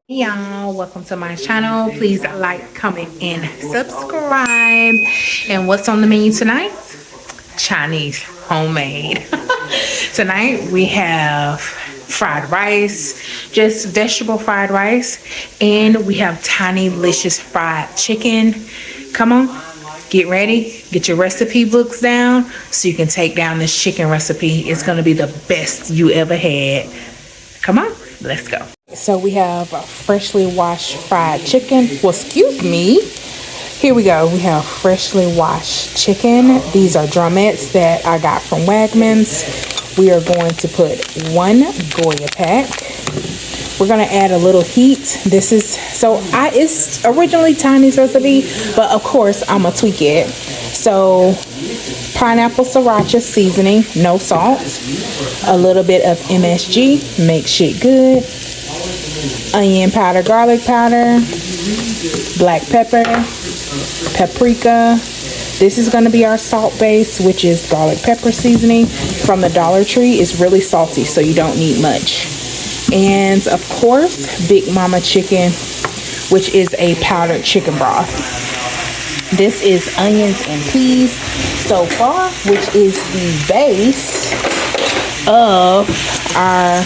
Hey y'all, welcome to my channel. Please like, comment, and subscribe. And what's on the menu tonight? Chinese homemade. Tonight we have fried rice, just vegetable fried rice, and we have tiny delicious fried chicken. Come on, get ready, get your recipe books down so you can take down this chicken recipe. It's going to be the best you ever had. Come on, let's go. So we have a freshly washed fried chicken. Well, excuse me. Here we go. We have freshly washed chicken. These are drumettes that I got from Wegmans. We are going to put one Goya pack. We're going to add a little heat. This is, it's originally Tiny's recipe, but of course I'm going to tweak it. So pineapple sriracha seasoning, no salt, a little bit of MSG, makes it good, onion powder, garlic powder, black pepper, paprika. This is going to be our salt base, which is garlic pepper seasoning from the Dollar Tree. It's really salty, so you don't need much. And of course, Big Mama chicken, which is a powdered chicken broth. This is onions and peas so far, which is the base of our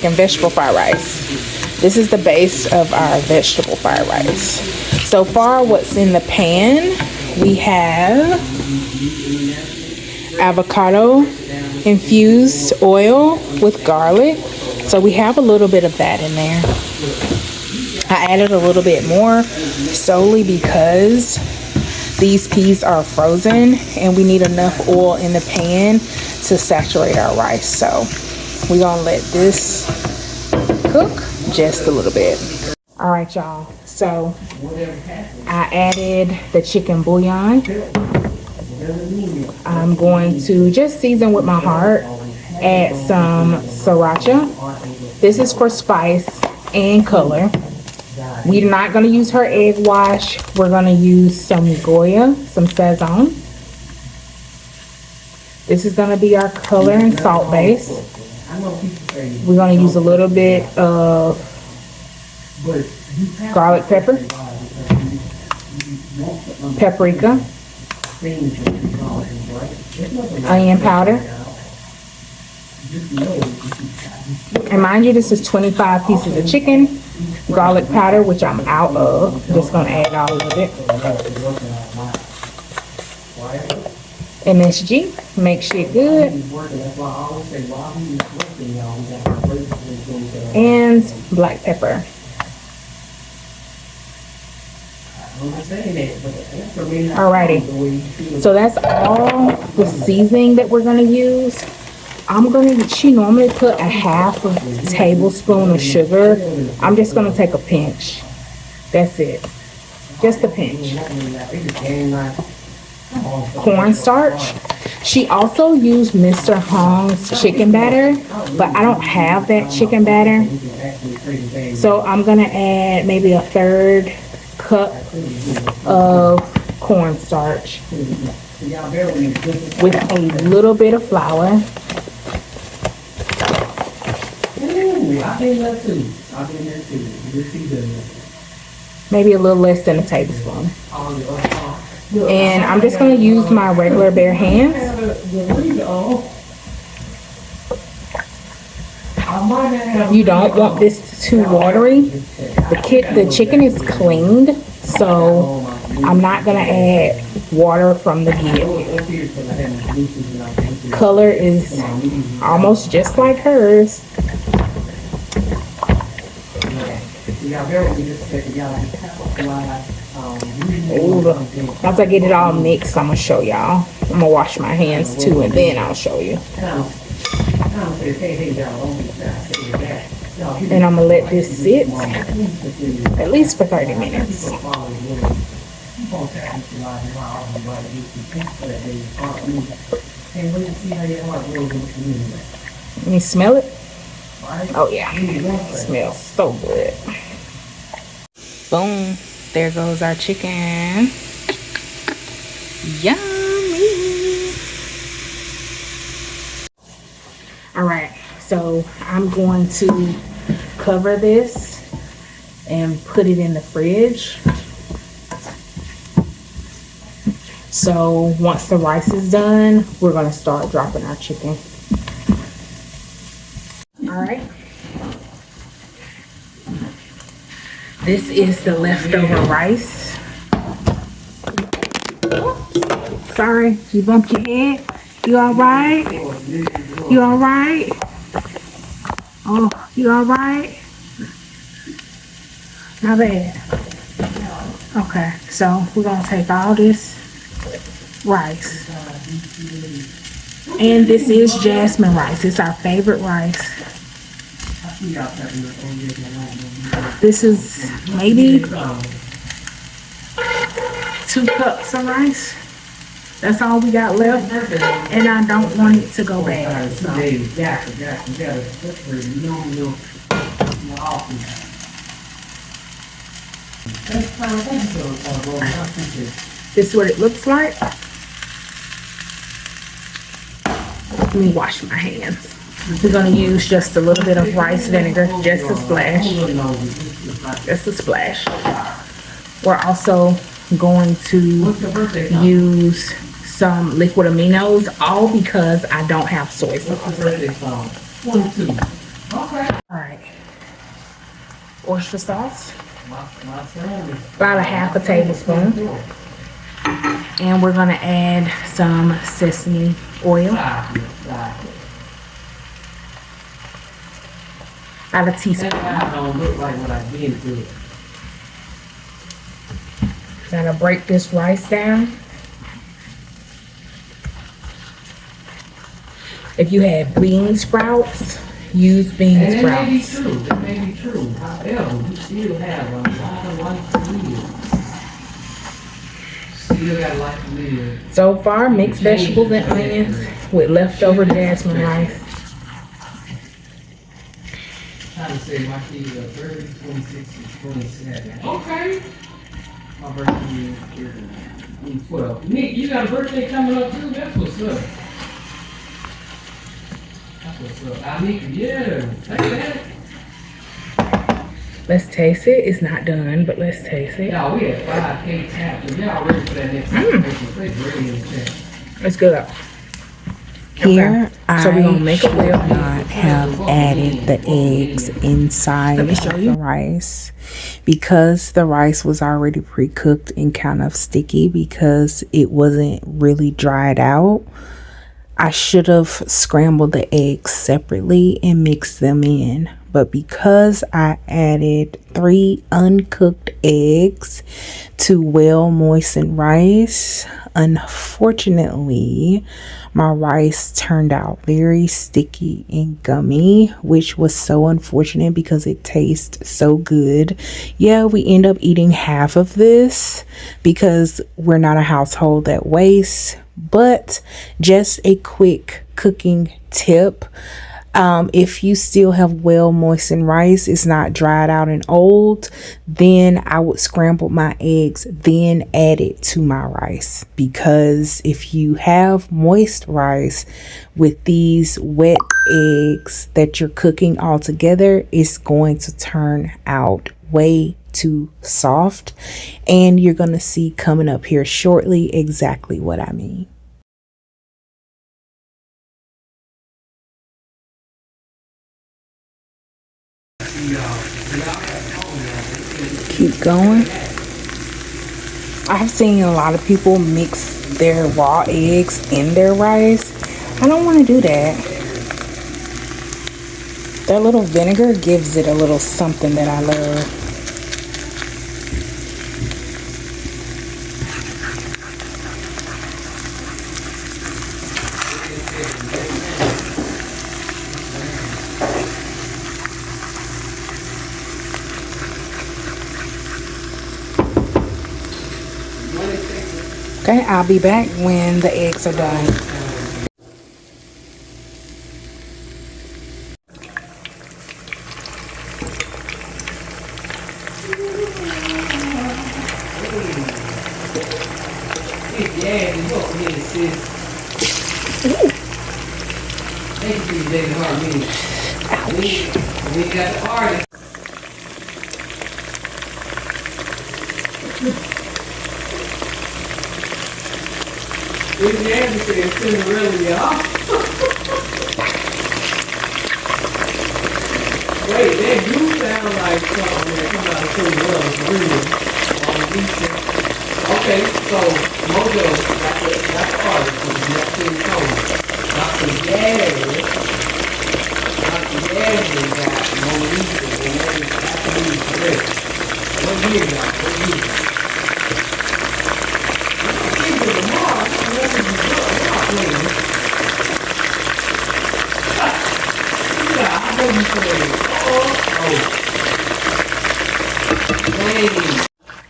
vegetable fried rice. This is the base of our vegetable fried rice. So far, what's in the pan, we have avocado infused oil with garlic. So we have a little bit of that in there. I added a little bit more solely because these peas are frozen and we need enough oil in the pan to saturate our rice. So we're gonna let this cook just a little bit. All right, y'all. So I added the chicken bouillon. I'm going to just season with my heart. Add some sriracha. This is for spice and color. We're not going to use her egg wash. We're going to use some Goya, some Sazon. This is going to be our color and salt base. We're going to use a little bit of garlic pepper, paprika, onion powder. And mind you, this is 25 pieces of chicken, garlic powder, which I'm out of. Just gonna add all of it. MSG, make shit good. And black pepper. Alrighty, so that's all the seasoning that we're gonna use. She normally put a half of a tablespoon of sugar. I'm just gonna take a pinch. That's it, just a pinch. Cornstarch. She also used Mr. Hong's chicken batter, but I don't have that chicken batter. So I'm gonna add maybe a third cup of cornstarch with a little bit of flour. Maybe a little less than a tablespoon. And I'm just going to use my regular bare hands. You don't want this too watery. The chicken is cleaned, so I'm not going to add water from the get. Color is almost just like hers. Once I get it all mixed, I'm gonna show y'all. I'm gonna wash my hands too, and then I'll show you. And I'm gonna let this sit at least for 30 minutes. Let me smell it. Oh yeah, it smells so good. Boom, there goes our chicken. Yummy. So I'm going to cover this and put it in the fridge. So once the rice is done, we're gonna start dropping our chicken. All right. This is the leftover rice. Oops. Sorry, you bumped your head. You all right? You all right? Oh, you all right? Not bad. Okay, so we're gonna take all this rice, and this is jasmine rice. It's our favorite rice. This is maybe 2 cups of rice. That's all we got left, and I don't want it to go bad. So. This is what it looks like. Let me wash my hands. We're going to use just a little bit of rice vinegar, just a splash. Just a splash. We're also going to use some liquid aminos, all because I don't have soy sauce. Alright. Oyster sauce. About a half a tablespoon. And we're going to add some sesame oil. About a teaspoon. Gonna break this rice down. If you had bean sprouts, use bean sprouts. That may be true. However, we still have a lot of life to live. Still got life to live. So far, mixed vegetables and onions with leftover jasmine rice. I'm trying to say my kids are 30, 26, and 27. Okay. My birthday is 12. Nick, you got a birthday coming up too? That's what's up. That's what's up. Nick, yeah. Take that. Let's taste it. It's not done, but let's taste it. Y'all, we had 5 cakes happening. Y'all ready for that next time? They ready in the chat. It's good. Here, So we're gonna I make should a whip. not have added the eggs inside Let me show you. the rice because the rice was already pre-cooked and kind of sticky because it wasn't really dried out. I should have scrambled the eggs separately and mixed them in, but because I added 3 uncooked eggs to well moistened rice, unfortunately my rice turned out very sticky and gummy, which was so unfortunate because it tastes so good. Yeah, we end up eating half of this because we're not a household that wastes. But just a quick cooking tip, if you still have well moistened rice, it's not dried out and old, then I would scramble my eggs, then add it to my rice, because if you have moist rice with these wet eggs that you're cooking all together, it's going to turn out way too soft, and you're going to see coming up here shortly exactly what I mean. Keep going. I've seen a lot of people mix their raw eggs in their rice. I don't want to do that. That little vinegar gives it a little something that I love. Okay, I'll be back when the eggs are done. We got the artist. This man said Cinderella, y'all. Wait, that do sound like something that comes out of Cinderella, for real. Okay, so Mojo got the artist from the Neptune Code. Dr. Gary got Mona Lisa, and that is absolutely correct. What year, y'all? What year? Think of the Mars, what is the book? Yeah, I know you said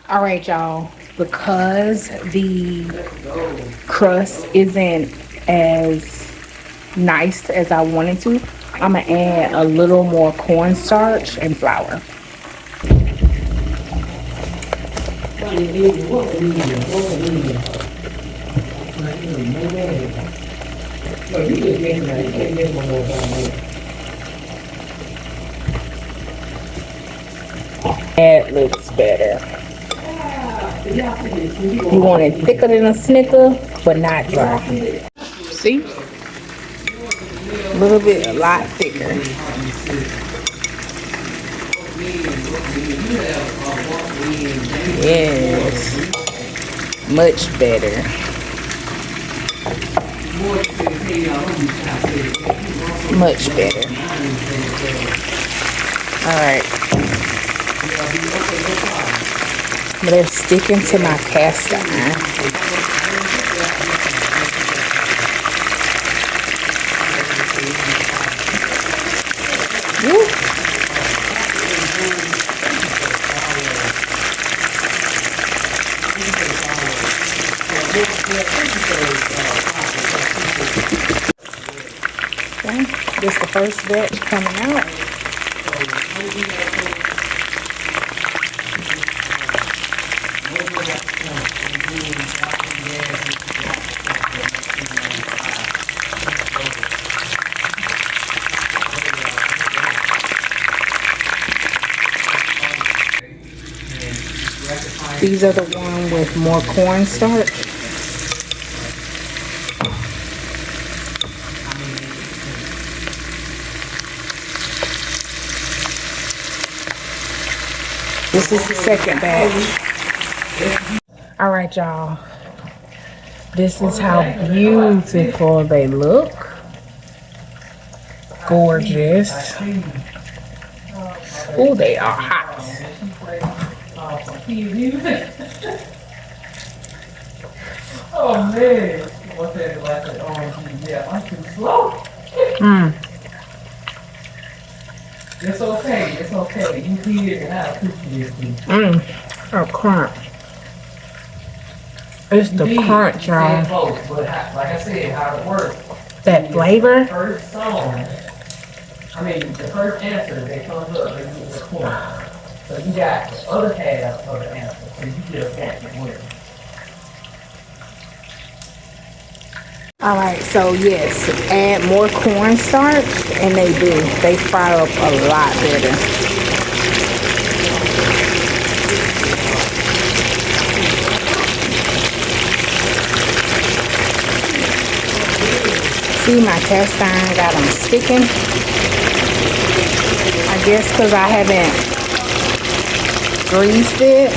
All right, y'all. Because the crust isn't as nice as I wanted to, I'm gonna add a little more cornstarch and flour. That looks better. You want it thicker than a Snicker, but not dry. See? A little bit, a lot thicker. Yes. Much better. Much better. Alright. But they're sticking to my cast iron. Woo. Okay, this is the first batch coming out. These are the one with more cornstarch. This is the second batch. All right, y'all. This is how beautiful they look. Gorgeous. Oh, they are hot. Oh man, what's that like that orange? Yeah, I'm too slow. It's okay, it's okay. You did and I appreciate you. Oh, crunch. It's the crunch, y'all. But like I said, how it works. That flavor. First song, the first answer that comes up, they get the point. So you got the other half of the answer, so you get a point as well. All right, so yes, add more cornstarch, and they do. They fry up a lot better. See, my cast iron got them sticking. I guess because I haven't greased it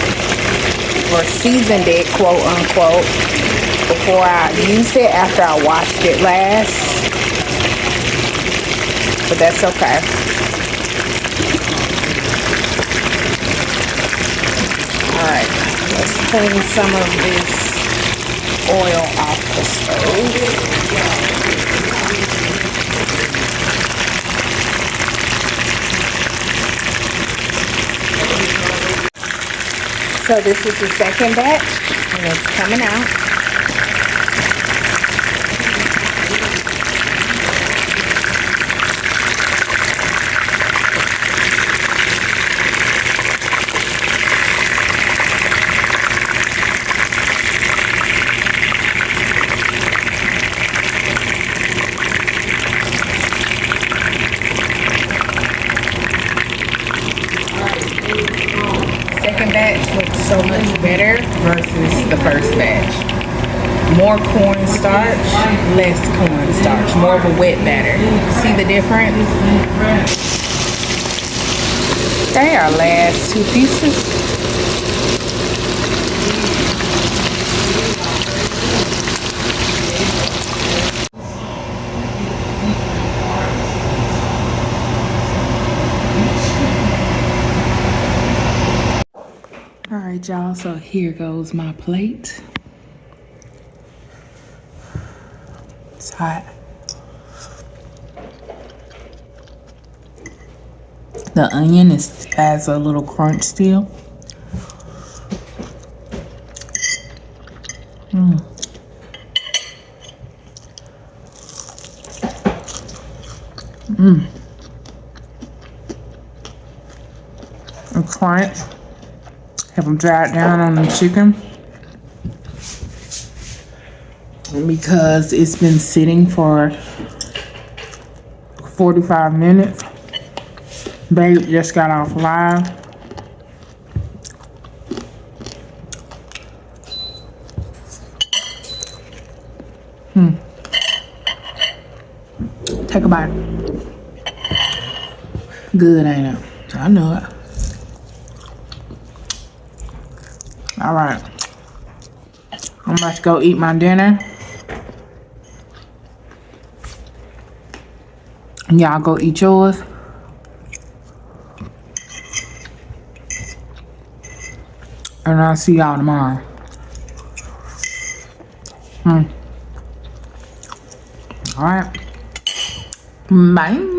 or seasoned it, quote unquote, before I used it after I washed it last. But that's okay. Alright, let's clean some of this oil off the stove. So this is the second batch, and it's coming out. this is the first batch. More cornstarch, less cornstarch, more of a wet batter. See the difference? Okay, our last 2 pieces. All right, y'all, so here goes my plate. It's hot. The onion has a little crunch still. A crunch. Have them dry it down on the chicken. Because it's been sitting for 45 minutes. Babe just got off live. Take a bite. Good, ain't it? I know it. All right. I'm about to go eat my dinner. Y'all go eat yours. And I'll see y'all tomorrow. All right. Bye.